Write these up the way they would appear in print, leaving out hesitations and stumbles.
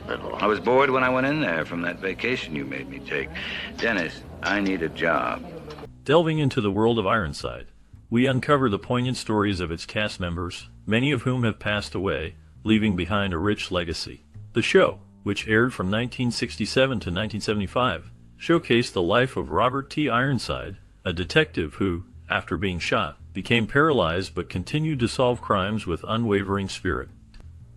hospital? I was bored when I went in there from that vacation you made me take. Dennis, I need a job. Delving into the world of Ironside, we uncover the poignant stories of its cast members, many of whom have passed away, leaving behind a rich legacy. The show, which aired from 1967 to 1975, showcased the life of Robert T. Ironside, a detective who, after being shot, became paralyzed but continued to solve crimes with unwavering spirit.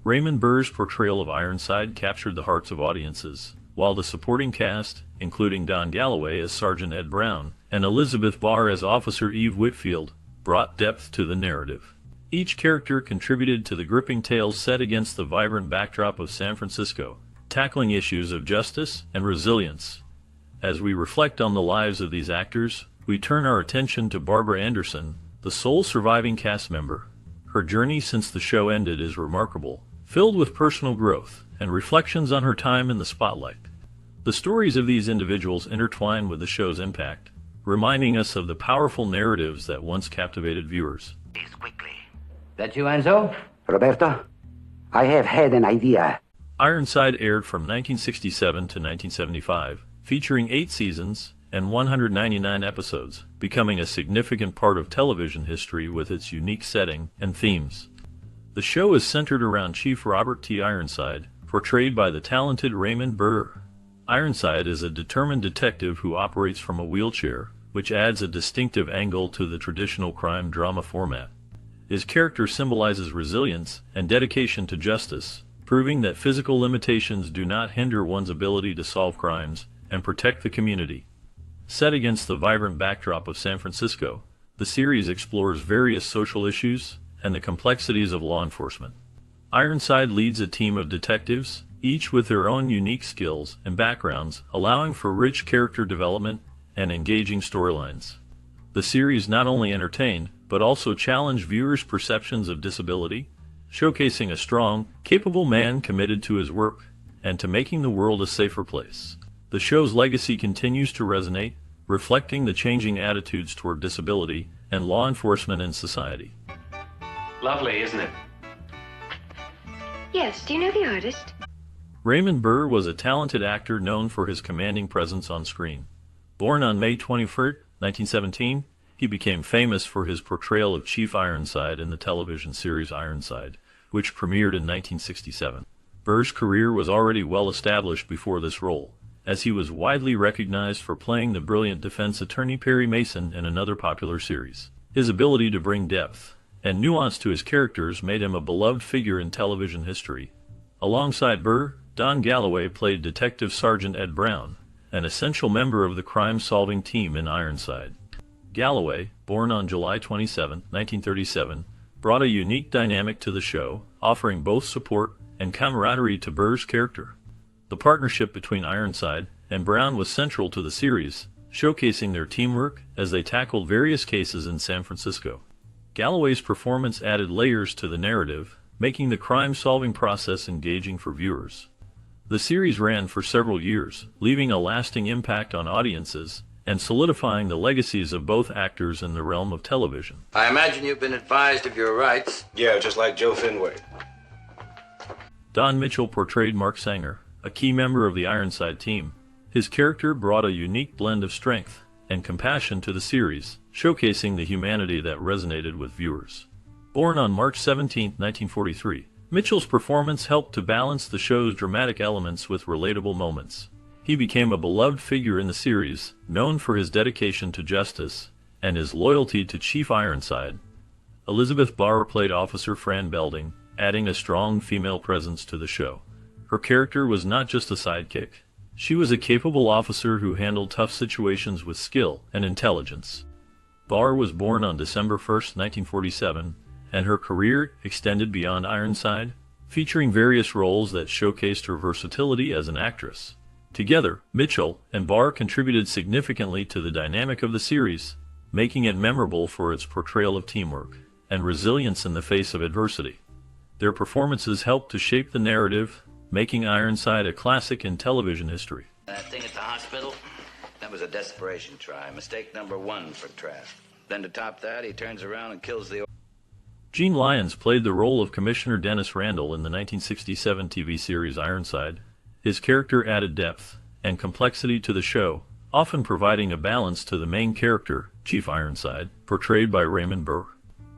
Raymond Burr's portrayal of Ironside captured the hearts of audiences, while the supporting cast, including Don Galloway as Sergeant Ed Brown and Elizabeth Barr as Officer Eve Whitfield, brought depth to the narrative. Each character contributed to the gripping tales set against the vibrant backdrop of San Francisco, tackling issues of justice and resilience. As we reflect on the lives of these actors, we turn our attention to Barbara Anderson, the sole surviving cast member. Her journey since the show ended is remarkable, filled with personal growth and reflections on her time in the spotlight. The stories of these individuals intertwine with the show's impact, reminding us of the powerful narratives that once captivated viewers. Quickly. That you, Enzo? Roberto? I have had an idea. Ironside aired from 1967 to 1975, featuring 8 seasons and 199 episodes, becoming a significant part of television history with its unique setting and themes. The show is centered around Chief Robert T. Ironside, portrayed by the talented Raymond Burr. Ironside is a determined detective who operates from a wheelchair, which adds a distinctive angle to the traditional crime drama format. His character symbolizes resilience and dedication to justice, proving that physical limitations do not hinder one's ability to solve crimes and protect the community. Set against the vibrant backdrop of San Francisco, the series explores various social issues and the complexities of law enforcement. Ironside leads a team of detectives, each with their own unique skills and backgrounds, allowing for rich character development and engaging storylines. The series not only entertained, but also challenged viewers' perceptions of disability, showcasing a strong, capable man committed to his work and to making the world a safer place. The show's legacy continues to resonate, reflecting the changing attitudes toward disability and law enforcement in society. Lovely, isn't it? Yes, do you know the artist? Raymond Burr was a talented actor known for his commanding presence on screen. Born on May 21, 1917, he became famous for his portrayal of Chief Ironside in the television series Ironside, which premiered in 1967. Burr's career was already well established before this role, as he was widely recognized for playing the brilliant defense attorney Perry Mason in another popular series. His ability to bring depth and nuance to his characters made him a beloved figure in television history. Alongside Burr, Don Galloway played Detective Sergeant Ed Brown, an essential member of the crime-solving team in Ironside. Galloway, born on July 27, 1937, brought a unique dynamic to the show, offering both support and camaraderie to Burr's character. The partnership between Ironside and Brown was central to the series, showcasing their teamwork as they tackled various cases in San Francisco. Galloway's performance added layers to the narrative, making the crime-solving process engaging for viewers. The series ran for several years, leaving a lasting impact on audiences and solidifying the legacies of both actors in the realm of television. I imagine you've been advised of your rights. Yeah, just like Joe Finway. Don Mitchell portrayed Mark Sanger, a key member of the Ironside team. His character brought a unique blend of strength and compassion to the series, showcasing the humanity that resonated with viewers. Born on March 17, 1943, Mitchell's performance helped to balance the show's dramatic elements with relatable moments. He became a beloved figure in the series, known for his dedication to justice and his loyalty to Chief Ironside. Elizabeth Barr played Officer Fran Belding, adding a strong female presence to the show. Her character was not just a sidekick. She was a capable officer who handled tough situations with skill and intelligence. Barr was born on December 1, 1947, and her career extended beyond Ironside, featuring various roles that showcased her versatility as an actress. Together, Mitchell and Barr contributed significantly to the dynamic of the series, making it memorable for its portrayal of teamwork and resilience in the face of adversity. Their performances helped to shape the narrative, making Ironside a classic in television history. That thing at the hospital, that was a desperation try. Mistake number 1 for Trask. Then to top that, he turns around and kills the... Gene Lyons played the role of Commissioner Dennis Randall in the 1967 TV series Ironside. His character added depth and complexity to the show, often providing a balance to the main character, Chief Ironside, portrayed by Raymond Burr.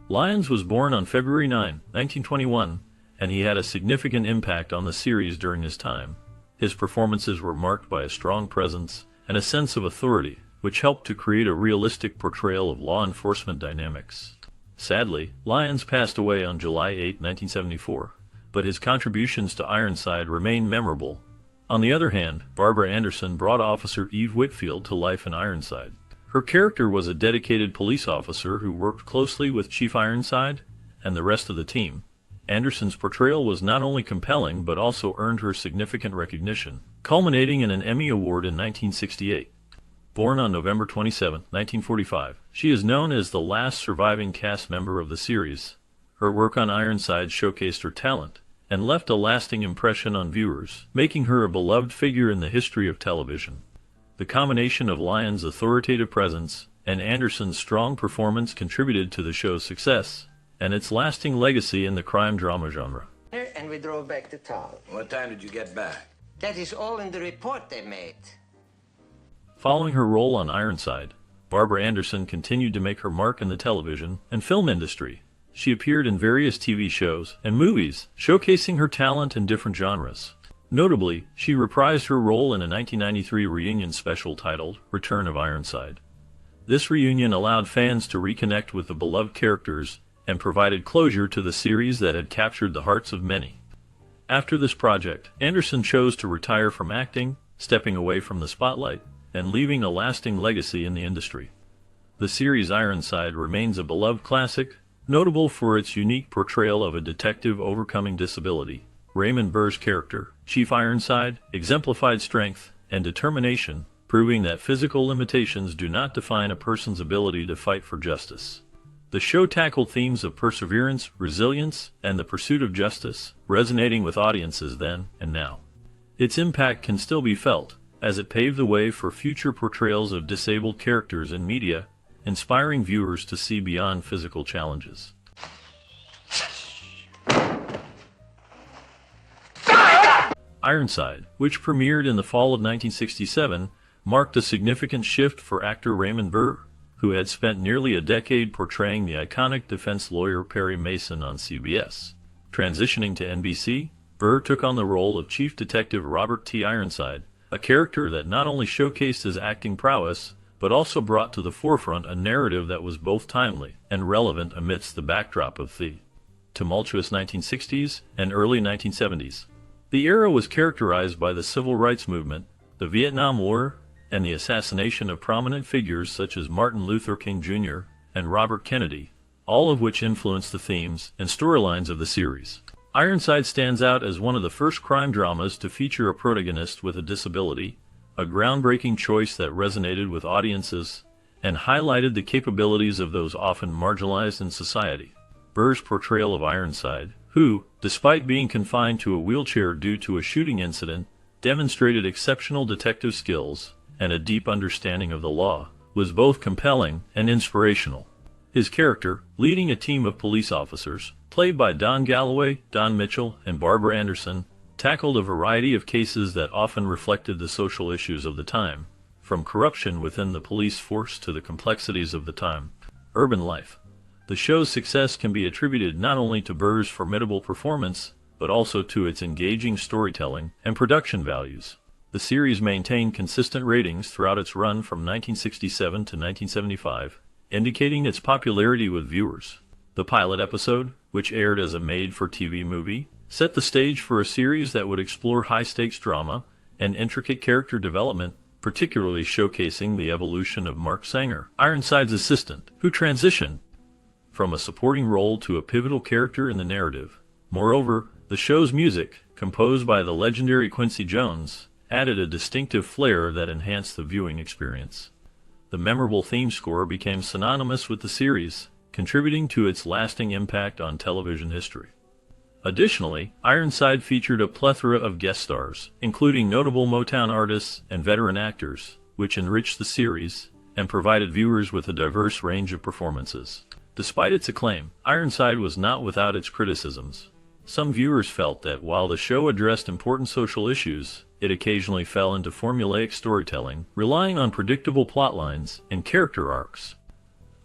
Lyons was born on February 9, 1921, and he had a significant impact on the series during his time. His performances were marked by a strong presence and a sense of authority, which helped to create a realistic portrayal of law enforcement dynamics. Sadly, Lyons passed away on July 8, 1974, but his contributions to Ironside remain memorable. On the other hand, Barbara Anderson brought Officer Eve Whitfield to life in Ironside. Her character was a dedicated police officer who worked closely with Chief Ironside and the rest of the team. Anderson's portrayal was not only compelling but also earned her significant recognition, culminating in an Emmy Award in 1968. Born on November 27, 1945, she is known as the last surviving cast member of the series. Her work on Ironside showcased her talent and left a lasting impression on viewers, making her a beloved figure in the history of television. The combination of Lyons' authoritative presence and Anderson's strong performance contributed to the show's success and its lasting legacy in the crime drama genre. And we drove back to town. What time did you get back? That is all in the report they made. Following her role on Ironside, Barbara Anderson continued to make her mark in the television and film industry. She appeared in various TV shows and movies, showcasing her talent in different genres. Notably, she reprised her role in a 1993 reunion special titled Return of Ironside. This reunion allowed fans to reconnect with the beloved characters and provided closure to the series that had captured the hearts of many. After this project, Anderson chose to retire from acting, stepping away from the spotlight and leaving a lasting legacy in the industry. The series Ironside remains a beloved classic, notable for its unique portrayal of a detective overcoming disability. Raymond Burr's character, Chief Ironside, exemplified strength and determination, proving that physical limitations do not define a person's ability to fight for justice. The show tackled themes of perseverance, resilience, and the pursuit of justice, resonating with audiences then and now. Its impact can still be felt, as it paved the way for future portrayals of disabled characters in media, inspiring viewers to see beyond physical challenges. Ironside, which premiered in the fall of 1967, marked a significant shift for actor Raymond Burr, who had spent nearly a decade portraying the iconic defense lawyer Perry Mason on CBS. Transitioning to NBC, Burr took on the role of Chief Detective Robert T. Ironside, a character that not only showcased his acting prowess, but also brought to the forefront a narrative that was both timely and relevant amidst the backdrop of the tumultuous 1960s and early 1970s. The era was characterized by the civil rights movement, the Vietnam War, and the assassination of prominent figures such as Martin Luther King Jr. and Robert Kennedy, all of which influenced the themes and storylines of the series. Ironside stands out as one of the first crime dramas to feature a protagonist with a disability, a groundbreaking choice that resonated with audiences and highlighted the capabilities of those often marginalized in society. Burr's portrayal of Ironside, who, despite being confined to a wheelchair due to a shooting incident, demonstrated exceptional detective skills and a deep understanding of the law, was both compelling and inspirational. His character, leading a team of police officers, played by Don Galloway, Don Mitchell, and Barbara Anderson, tackled a variety of cases that often reflected the social issues of the time, from corruption within the police force to the complexities of the time. Urban life. The show's success can be attributed not only to Burr's formidable performance, but also to its engaging storytelling and production values. The series maintained consistent ratings throughout its run from 1967 to 1975, indicating its popularity with viewers. The pilot episode, which aired as a made-for-TV movie, set the stage for a series that would explore high-stakes drama and intricate character development, particularly showcasing the evolution of Mark Sanger, Ironside's assistant, who transitioned from a supporting role to a pivotal character in the narrative. Moreover, the show's music, composed by the legendary Quincy Jones, added a distinctive flair that enhanced the viewing experience. The memorable theme score became synonymous with the series, contributing to its lasting impact on television history. Additionally, Ironside featured a plethora of guest stars, including notable Motown artists and veteran actors, which enriched the series and provided viewers with a diverse range of performances. Despite its acclaim, Ironside was not without its criticisms. Some viewers felt that while the show addressed important social issues, it occasionally fell into formulaic storytelling, relying on predictable plotlines and character arcs.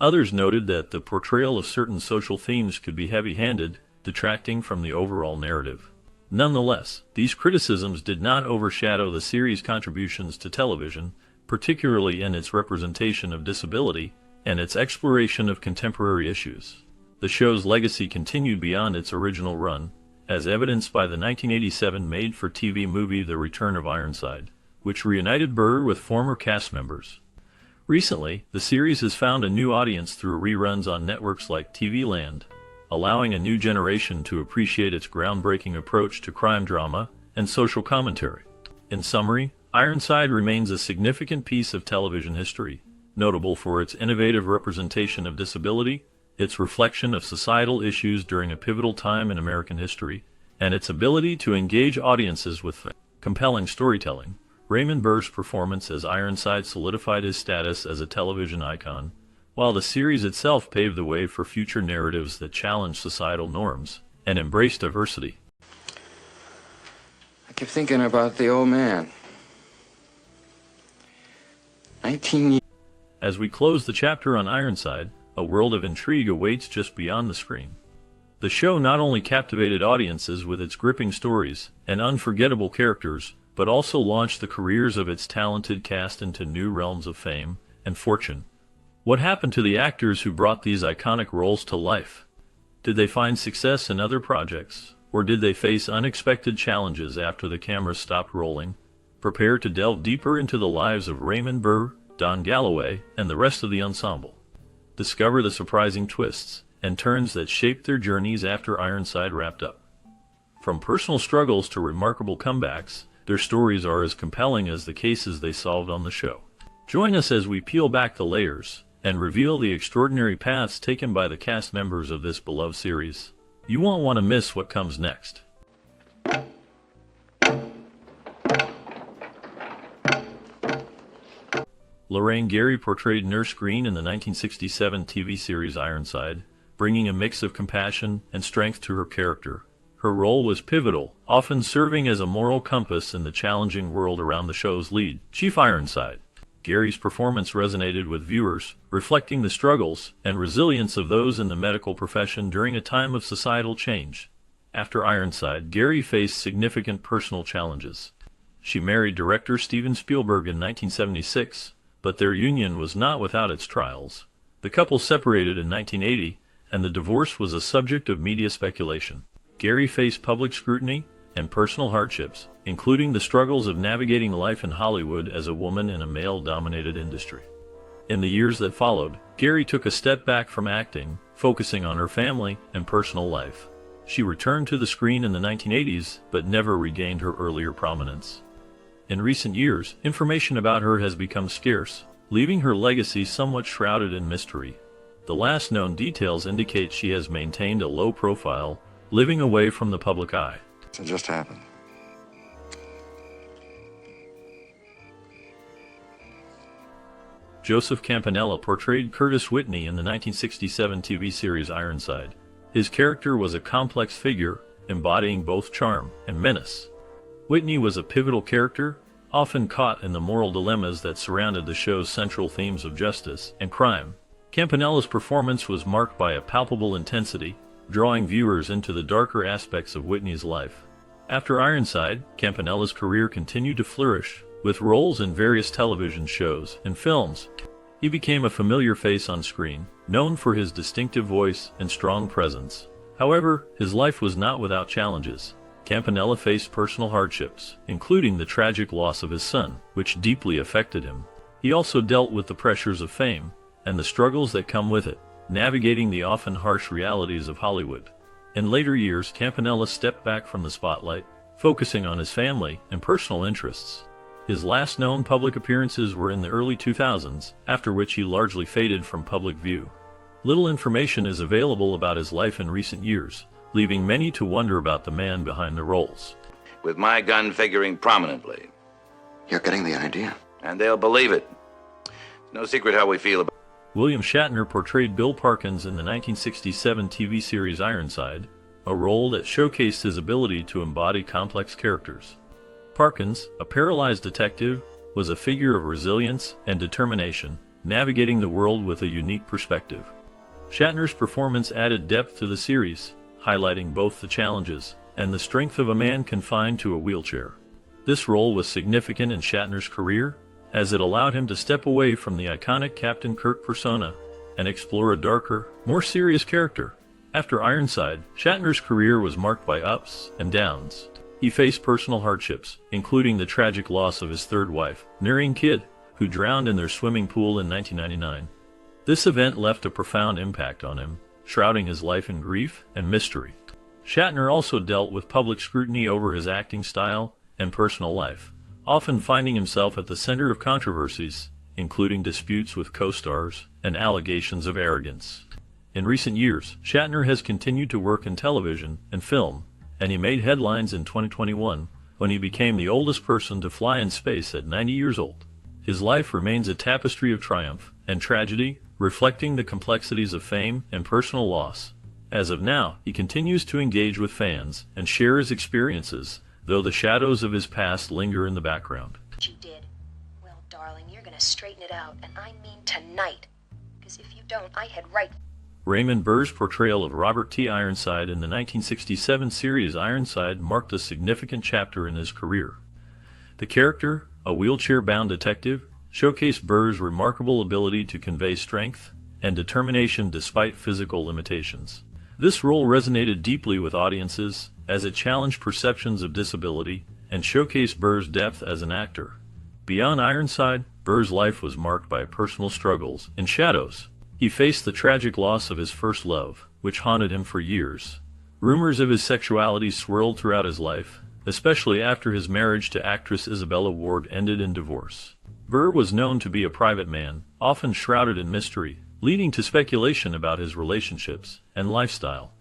Others noted that the portrayal of certain social themes could be heavy-handed, detracting from the overall narrative. Nonetheless, these criticisms did not overshadow the series' contributions to television, particularly in its representation of disability and its exploration of contemporary issues. The show's legacy continued beyond its original run, as evidenced by the 1987 made-for-TV movie The Return of Ironside, which reunited Burr with former cast members. Recently, the series has found a new audience through reruns on networks like TV Land, allowing a new generation to appreciate its groundbreaking approach to crime drama and social commentary. In summary, Ironside remains a significant piece of television history, notable for its innovative representation of disability, its reflection of societal issues during a pivotal time in American history, and its ability to engage audiences with compelling storytelling. Raymond Burr's performance as Ironside solidified his status as a television icon, while the series itself paved the way for future narratives that challenged societal norms and embraced diversity. I keep thinking about the old man. 19 years. As we close the chapter on Ironside, a world of intrigue awaits just beyond the screen. The show not only captivated audiences with its gripping stories and unforgettable characters, but also launched the careers of its talented cast into new realms of fame and fortune. What happened to the actors who brought these iconic roles to life? Did they find success in other projects, or did they face unexpected challenges after the cameras stopped rolling? Prepare to delve deeper into the lives of Raymond Burr, Don Galloway, and the rest of the ensemble. Discover the surprising twists and turns that shaped their journeys after Ironside wrapped up. From personal struggles to remarkable comebacks, their stories are as compelling as the cases they solved on the show. Join us as we peel back the layers and reveal the extraordinary paths taken by the cast members of this beloved series. You won't want to miss what comes next. Lorraine Gary portrayed Nurse Green in the 1967 TV series Ironside, bringing a mix of compassion and strength to her character. Her role was pivotal, often serving as a moral compass in the challenging world around the show's lead, Chief Ironside. Gary's performance resonated with viewers, reflecting the struggles and resilience of those in the medical profession during a time of societal change. After Ironside, Gary faced significant personal challenges. She married director Steven Spielberg in 1976, but their union was not without its trials. The couple separated in 1980, and the divorce was a subject of media speculation. Gary faced public scrutiny and personal hardships, including the struggles of navigating life in Hollywood as a woman in a male-dominated industry. In the years that followed, Gary took a step back from acting, focusing on her family and personal life. She returned to the screen in the 1980s, but never regained her earlier prominence. In recent years, information about her has become scarce, leaving her legacy somewhat shrouded in mystery. The last known details indicate she has maintained a low profile, living away from the public eye. It just happened. Joseph Campanella portrayed Curtis Whitney in the 1967 TV series Ironside. His character was a complex figure, embodying both charm and menace. Whitney was a pivotal character, often caught in the moral dilemmas that surrounded the show's central themes of justice and crime. Campanella's performance was marked by a palpable intensity, drawing viewers into the darker aspects of Whitney's life. After Ironside, Campanella's career continued to flourish, with roles in various television shows and films. He became a familiar face on screen, known for his distinctive voice and strong presence. However, his life was not without challenges. Campanella faced personal hardships, including the tragic loss of his son, which deeply affected him. He also dealt with the pressures of fame and the struggles that come with it, navigating the often harsh realities of Hollywood. In later years, Campanella stepped back from the spotlight, focusing on his family and personal interests. His last known public appearances were in the early 2000s, after which he largely faded from public view. Little information is available about his life in recent years, leaving many to wonder about the man behind the roles. With my gun figuring prominently. You're getting the idea. And they'll believe it. It's no secret how we feel about William Shatner portrayed Bill Parkins in the 1967 TV series Ironside, a role that showcased his ability to embody complex characters. Parkins, a paralyzed detective, was a figure of resilience and determination, navigating the world with a unique perspective. Shatner's performance added depth to the series, highlighting both the challenges and the strength of a man confined to a wheelchair. This role was significant in Shatner's career, as it allowed him to step away from the iconic Captain Kirk persona and explore a darker, more serious character. After Ironside, Shatner's career was marked by ups and downs. He faced personal hardships, including the tragic loss of his third wife, Noreen Kidd, who drowned in their swimming pool in 1999. This event left a profound impact on him, shrouding his life in grief and mystery. Shatner also dealt with public scrutiny over his acting style and personal life, often finding himself at the center of controversies, including disputes with co-stars and allegations of arrogance. In recent years, Shatner has continued to work in television and film, and he made headlines in 2021 when he became the oldest person to fly in space at 90 years old. His life remains a tapestry of triumph and tragedy, reflecting the complexities of fame and personal loss. As of now, he continues to engage with fans and share his experiences, though the shadows of his past linger in the background. You did. Well, darling, you're gonna straighten it out, and I mean tonight. Because if you don't, I had right. Raymond Burr's portrayal of Robert T. Ironside in the 1967 series Ironside marked a significant chapter in his career. The character, a wheelchair-bound detective, showcased Burr's remarkable ability to convey strength and determination despite physical limitations. This role resonated deeply with audiences as it challenged perceptions of disability and showcased Burr's depth as an actor. Beyond Ironside, Burr's life was marked by personal struggles and shadows. He faced the tragic loss of his first love, which haunted him for years. Rumors of his sexuality swirled throughout his life, especially after his marriage to actress Isabella Ward ended in divorce. Burr was known to be a private man, often shrouded in mystery, leading to speculation about his relationships and lifestyle.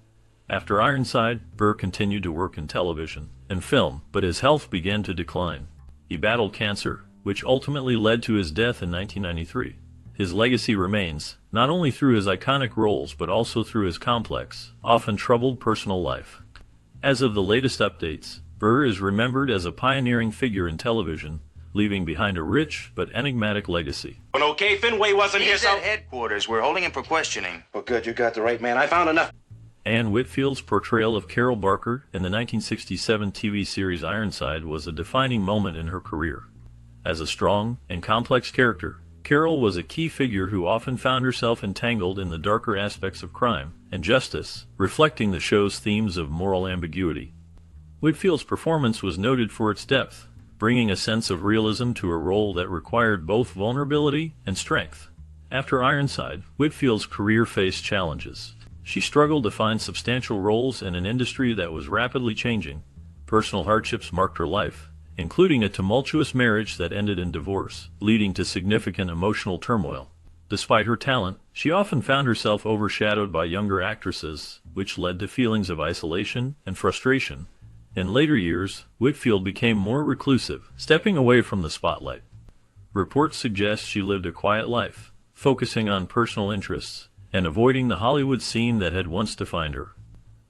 After Ironside, Burr continued to work in television and film, but his health began to decline. He battled cancer, which ultimately led to his death in 1993. His legacy remains, not only through his iconic roles but also through his complex, often troubled personal life. As of the latest updates, Burr is remembered as a pioneering figure in television, leaving behind a rich but enigmatic legacy. When OK Finway wasn't here, He's at headquarters. We're holding him for questioning. Well, good, you got the right man. I found enough. Anne Whitfield's portrayal of Carol Barker in the 1967 TV series Ironside was a defining moment in her career. As a strong and complex character, Carol was a key figure who often found herself entangled in the darker aspects of crime and justice, reflecting the show's themes of moral ambiguity. Whitfield's performance was noted for its depth, bringing a sense of realism to a role that required both vulnerability and strength. After Ironside, Whitfield's career faced challenges. She struggled to find substantial roles in an industry that was rapidly changing. Personal hardships marked her life, including a tumultuous marriage that ended in divorce, leading to significant emotional turmoil. Despite her talent, she often found herself overshadowed by younger actresses, which led to feelings of isolation and frustration. In later years, Whitfield became more reclusive, stepping away from the spotlight. Reports suggest she lived a quiet life, focusing on personal interests and avoiding the Hollywood scene that had once defined her.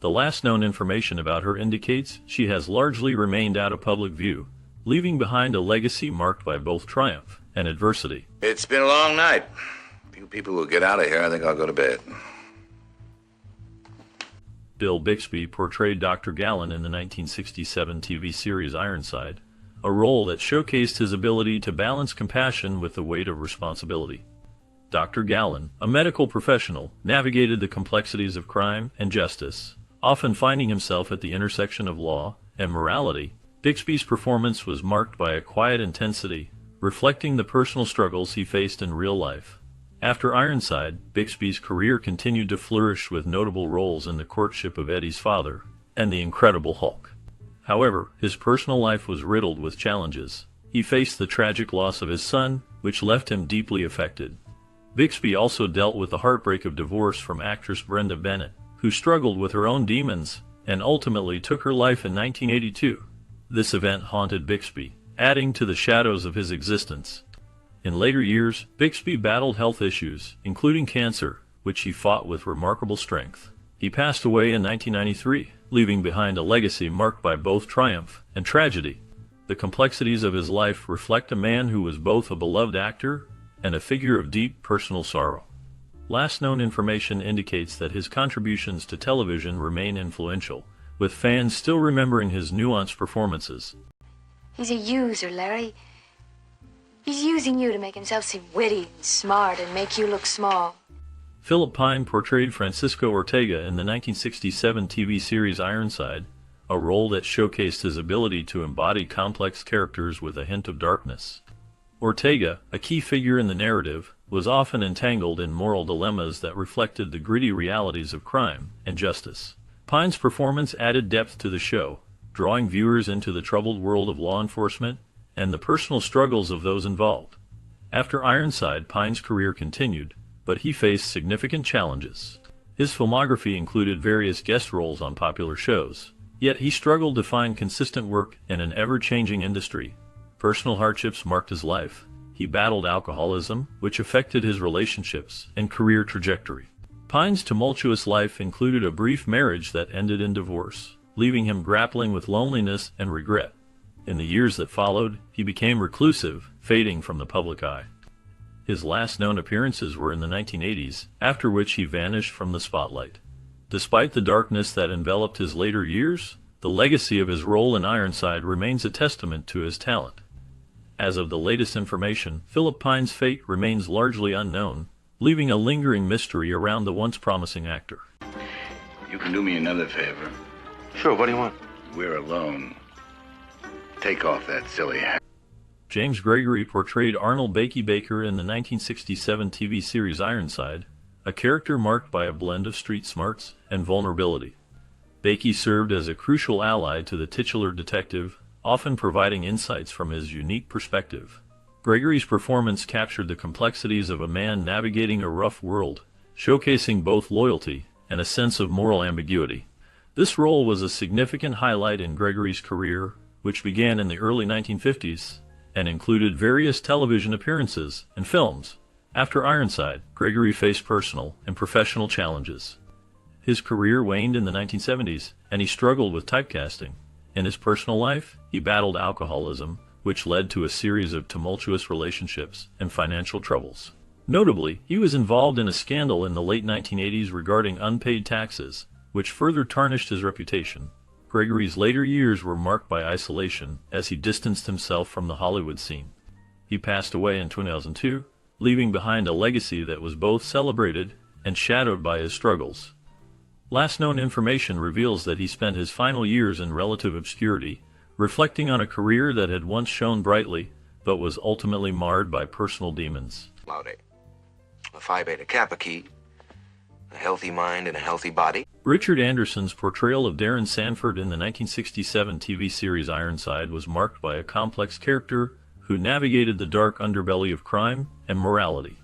The last known information about her indicates she has largely remained out of public view, leaving behind a legacy marked by both triumph and adversity. It's been a long night. Few people will get out of here. I think I'll go to bed. Bill Bixby portrayed Dr. Gallen in the 1967 TV series Ironside, a role that showcased his ability to balance compassion with the weight of responsibility. Dr. Gallen, a medical professional, navigated the complexities of crime and justice, often finding himself at the intersection of law and morality. Bixby's performance was marked by a quiet intensity, reflecting the personal struggles he faced in real life. After Ironside, Bixby's career continued to flourish with notable roles in The Courtship of Eddie's Father and The Incredible Hulk. However, his personal life was riddled with challenges. He faced the tragic loss of his son, which left him deeply affected. Bixby also dealt with the heartbreak of divorce from actress Brenda Bennett, who struggled with her own demons and ultimately took her life in 1982. This event haunted Bixby, adding to the shadows of his existence. In later years, Bixby battled health issues, including cancer, which he fought with remarkable strength. He passed away in 1993, leaving behind a legacy marked by both triumph and tragedy. The complexities of his life reflect a man who was both a beloved actor and a figure of deep personal sorrow. Last known information indicates that his contributions to television remain influential, with fans still remembering his nuanced performances. He's a user, Larry. He's using you to make himself seem witty and smart and make you look small. Philip Pine portrayed Francisco Ortega in the 1967 TV series Ironside, a role that showcased his ability to embody complex characters with a hint of darkness. Ortega, a key figure in the narrative, was often entangled in moral dilemmas that reflected the gritty realities of crime and justice. Pine's performance added depth to the show, drawing viewers into the troubled world of law enforcement and the personal struggles of those involved. After Ironside, Pine's career continued, but he faced significant challenges. His filmography included various guest roles on popular shows, yet he struggled to find consistent work in an ever-changing industry. Personal hardships marked his life. He battled alcoholism, which affected his relationships and career trajectory. Pine's tumultuous life included a brief marriage that ended in divorce, leaving him grappling with loneliness and regret. In the years that followed, he became reclusive, fading from the public eye. His last known appearances were in the 1980s, after which he vanished from the spotlight. Despite the darkness that enveloped his later years, the legacy of his role in Ironside remains a testament to his talent. As of the latest information, Philip Pine's fate remains largely unknown, leaving a lingering mystery around the once promising actor. You can do me another favor. Sure, what do you want? We're alone. Take off that silly hat. James Gregory portrayed Arnold Bakey Baker in the 1967 TV series Ironside, a character marked by a blend of street smarts and vulnerability. Bakey served as a crucial ally to the titular detective, often providing insights from his unique perspective. Gregory's performance captured the complexities of a man navigating a rough world, showcasing both loyalty and a sense of moral ambiguity. This role was a significant highlight in Gregory's career, which began in the early 1950s and included various television appearances and films. After Ironside, Gregory faced personal and professional challenges. His career waned in the 1970s, and he struggled with typecasting. In his personal life, he battled alcoholism, which led to a series of tumultuous relationships and financial troubles. Notably, he was involved in a scandal in the late 1980s regarding unpaid taxes, which further tarnished his reputation. Gregory's later years were marked by isolation as he distanced himself from the Hollywood scene. He passed away in 2002, leaving behind a legacy that was both celebrated and shadowed by his struggles. Last known information reveals that he spent his final years in relative obscurity, reflecting on a career that had once shone brightly, but was ultimately marred by personal demons. Laude. A Phi Beta Kappa key. A healthy mind and a healthy body. Richard Anderson's portrayal of Darren Sanford in the 1967 TV series Ironside was marked by a complex character who navigated the dark underbelly of crime and morality.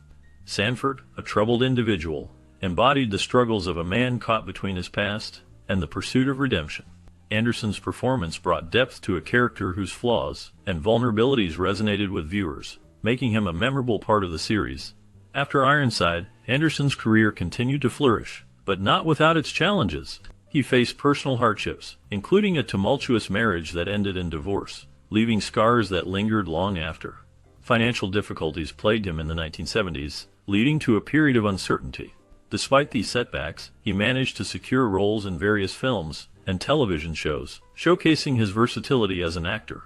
Sanford, a troubled individual, embodied the struggles of a man caught between his past and the pursuit of redemption. Anderson's performance brought depth to a character whose flaws and vulnerabilities resonated with viewers, making him a memorable part of the series. After Ironside, Anderson's career continued to flourish, but not without its challenges. He faced personal hardships, including a tumultuous marriage that ended in divorce, leaving scars that lingered long after. Financial difficulties plagued him in the 1970s, leading to a period of uncertainty. Despite these setbacks, he managed to secure roles in various films and television shows, showcasing his versatility as an actor.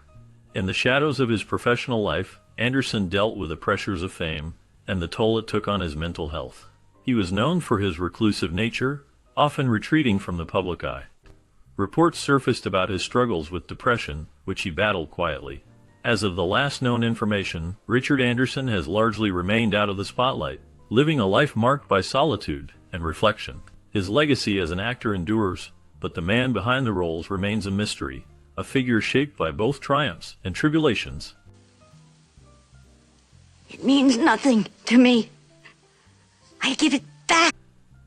In the shadows of his professional life, Anderson dealt with the pressures of fame and the toll it took on his mental health. He was known for his reclusive nature, often retreating from the public eye. Reports surfaced about his struggles with depression, which he battled quietly. As of the last known information, Richard Anderson has largely remained out of the spotlight, living a life marked by solitude and reflection. His legacy as an actor endures, but the man behind the roles remains a mystery, a figure shaped by both triumphs and tribulations. It means nothing to me. I give it back.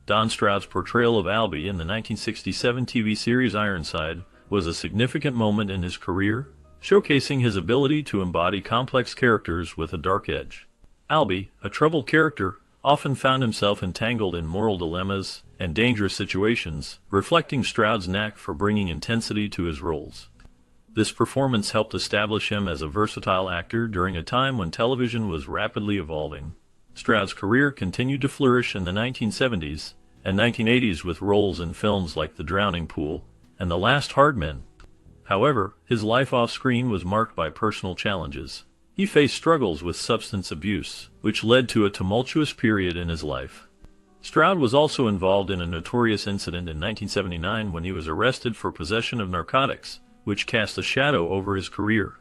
Don Stroud's portrayal of Albie in the 1967 TV series Ironside was a significant moment in his career, showcasing his ability to embody complex characters with a dark edge. Albie, a troubled character, often found himself entangled in moral dilemmas and dangerous situations, reflecting Stroud's knack for bringing intensity to his roles. This performance helped establish him as a versatile actor during a time when television was rapidly evolving. Stroud's career continued to flourish in the 1970s and 1980s with roles in films like The Drowning Pool and The Last Hard Men. However, his life off-screen was marked by personal challenges. He faced struggles with substance abuse, which led to a tumultuous period in his life. Stroud was also involved in a notorious incident in 1979 when he was arrested for possession of narcotics, which cast a shadow over his career.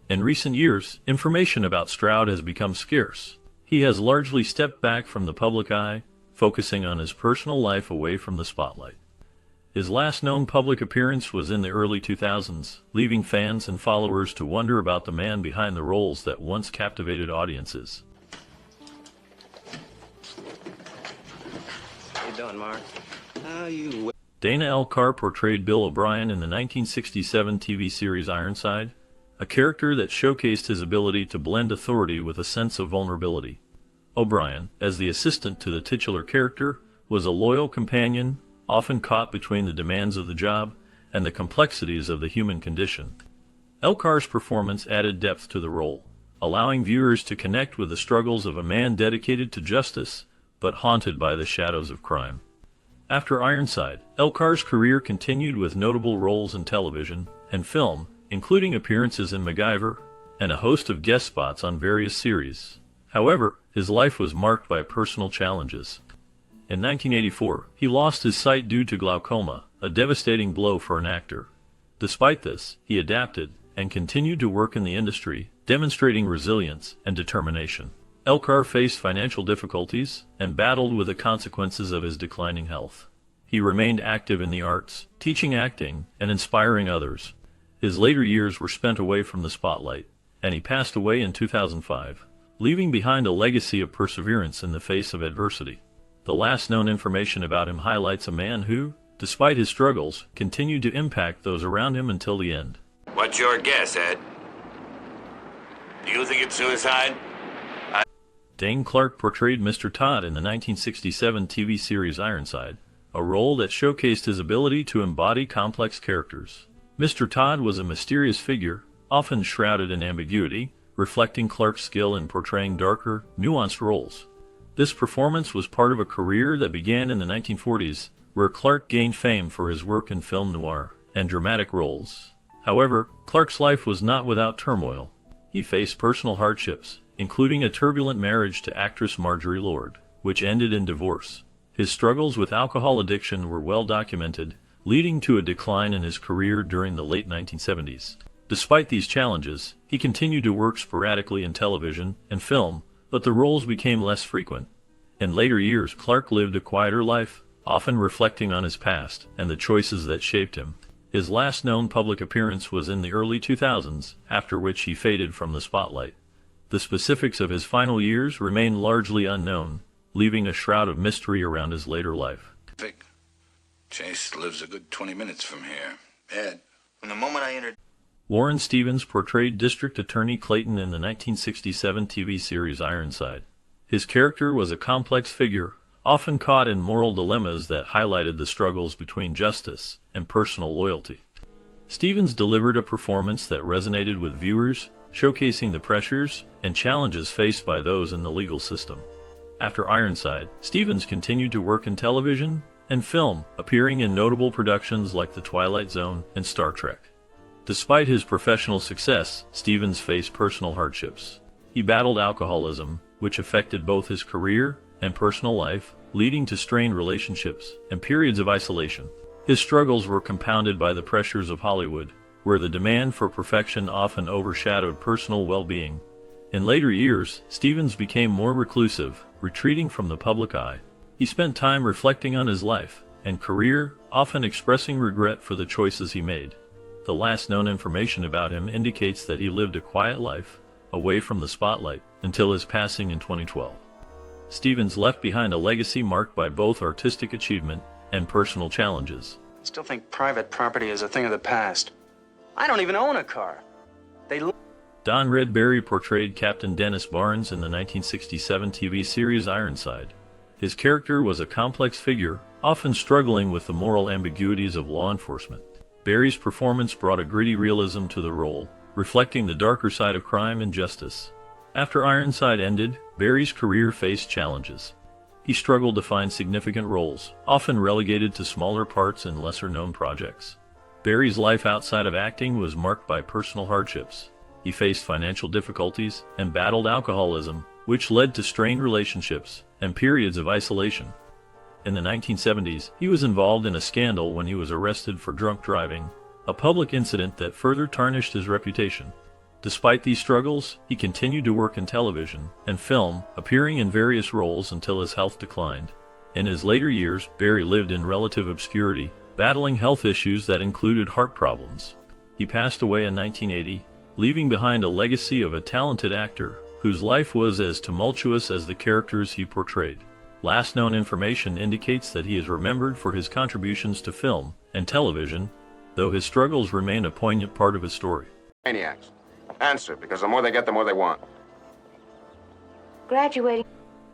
In recent years, information about Stroud has become scarce. He has largely stepped back from the public eye, focusing on his personal life away from the spotlight. His last known public appearance was in the early 2000s, leaving fans and followers to wonder about the man behind the roles that once captivated audiences. How you doing, Mark? How you... Dana Elcar portrayed Bill O'Brien in the 1967 TV series Ironside, a character that showcased his ability to blend authority with a sense of vulnerability. O'Brien, as the assistant to the titular character, was a loyal companion, often caught between the demands of the job and the complexities of the human condition. Elcar's performance added depth to the role, allowing viewers to connect with the struggles of a man dedicated to justice, but haunted by the shadows of crime. After Ironside, Elcar's career continued with notable roles in television and film, including appearances in MacGyver and a host of guest spots on various series. However, his life was marked by personal challenges. In 1984, he lost his sight due to glaucoma, a devastating blow for an actor. Despite this, he adapted and continued to work in the industry, demonstrating resilience and determination. Elcar faced financial difficulties and battled with the consequences of his declining health. He remained active in the arts, teaching acting and inspiring others. His later years were spent away from the spotlight, and he passed away in 2005, leaving behind a legacy of perseverance in the face of adversity. The last known information about him highlights a man who, despite his struggles, continued to impact those around him until the end. What's your guess, Ed? Do you think it's suicide? Dane Clark portrayed Mr. Todd in the 1967 TV series Ironside, a role that showcased his ability to embody complex characters. Mr. Todd was a mysterious figure, often shrouded in ambiguity, reflecting Clark's skill in portraying darker, nuanced roles. This performance was part of a career that began in the 1940s, where Clark gained fame for his work in film noir and dramatic roles. However, Clark's life was not without turmoil. He faced personal hardships, including a turbulent marriage to actress Marjorie Lord, which ended in divorce. His struggles with alcohol addiction were well documented, leading to a decline in his career during the late 1970s. Despite these challenges, he continued to work sporadically in television and film, but the roles became less frequent. In later years, Clark lived a quieter life, often reflecting on his past and the choices that shaped him. His last known public appearance was in the early 2000s, after which he faded from the spotlight. The specifics of his final years remain largely unknown, leaving a shroud of mystery around his later life. Vic, Chase lives a good 20 minutes from here. Ed. From the moment I entered... Warren Stevens portrayed District Attorney Clayton in the 1967 TV series Ironside. His character was a complex figure, often caught in moral dilemmas that highlighted the struggles between justice and personal loyalty. Stevens delivered a performance that resonated with viewers, showcasing the pressures and challenges faced by those in the legal system. After Ironside, Stevens continued to work in television and film, appearing in notable productions like The Twilight Zone and Star Trek. Despite his professional success, Stevens faced personal hardships. He battled alcoholism, which affected both his career and personal life, leading to strained relationships and periods of isolation. His struggles were compounded by the pressures of Hollywood, where the demand for perfection often overshadowed personal well-being. In later years, Stevens became more reclusive, retreating from the public eye. He spent time reflecting on his life and career, often expressing regret for the choices he made. The last known information about him indicates that he lived a quiet life, away from the spotlight, until his passing in 2012. Stevens left behind a legacy marked by both artistic achievement and personal challenges. I still think private property is a thing of the past. I don't even own a car. Don Redberry portrayed Captain Dennis Barnes in the 1967 TV series Ironside, His character was a complex figure, often struggling with the moral ambiguities of law enforcement. Barry's performance brought a gritty realism to the role, reflecting the darker side of crime and justice. After Ironside ended, Barry's career faced challenges. He struggled to find significant roles, often relegated to smaller parts in lesser-known projects. Barry's life outside of acting was marked by personal hardships. He faced financial difficulties and battled alcoholism, which led to strained relationships and periods of isolation. In the 1970s, he was involved in a scandal when he was arrested for drunk driving, a public incident that further tarnished his reputation. Despite these struggles, he continued to work in television and film, appearing in various roles until his health declined. In his later years, Barry lived in relative obscurity, battling health issues that included heart problems. He passed away in 1980, leaving behind a legacy of a talented actor whose life was as tumultuous as the characters he portrayed. Last known information indicates that he is remembered for his contributions to film and television, though his struggles remain a poignant part of his story. Maniacs. Answer, because the more they get, the more they want. Graduating.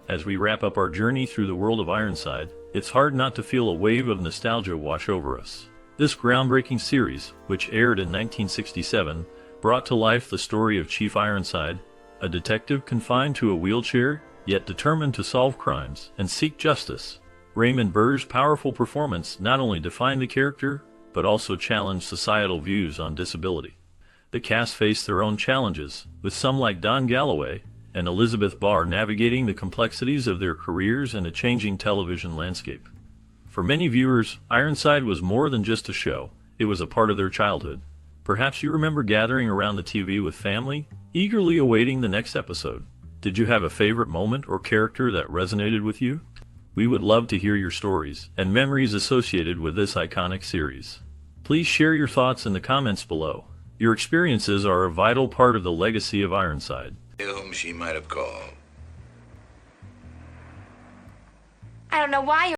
As we wrap up our journey through the world of Ironside, it's hard not to feel a wave of nostalgia wash over us. This groundbreaking series, which aired in 1967, brought to life the story of Chief Ironside, a detective confined to a wheelchair, yet determined to solve crimes and seek justice. Raymond Burr's powerful performance not only defined the character, but also challenged societal views on disability. The cast faced their own challenges, with some like Don Galloway and Elizabeth Barr navigating the complexities of their careers in a changing television landscape. For many viewers, Ironside was more than just a show, it was a part of their childhood. Perhaps you remember gathering around the TV with family, eagerly awaiting the next episode. Did you have a favorite moment or character that resonated with you? We would love to hear your stories and memories associated with this iconic series. Please share your thoughts in the comments below. Your experiences are a vital part of the legacy of Ironside. Whom she might have called. I don't know why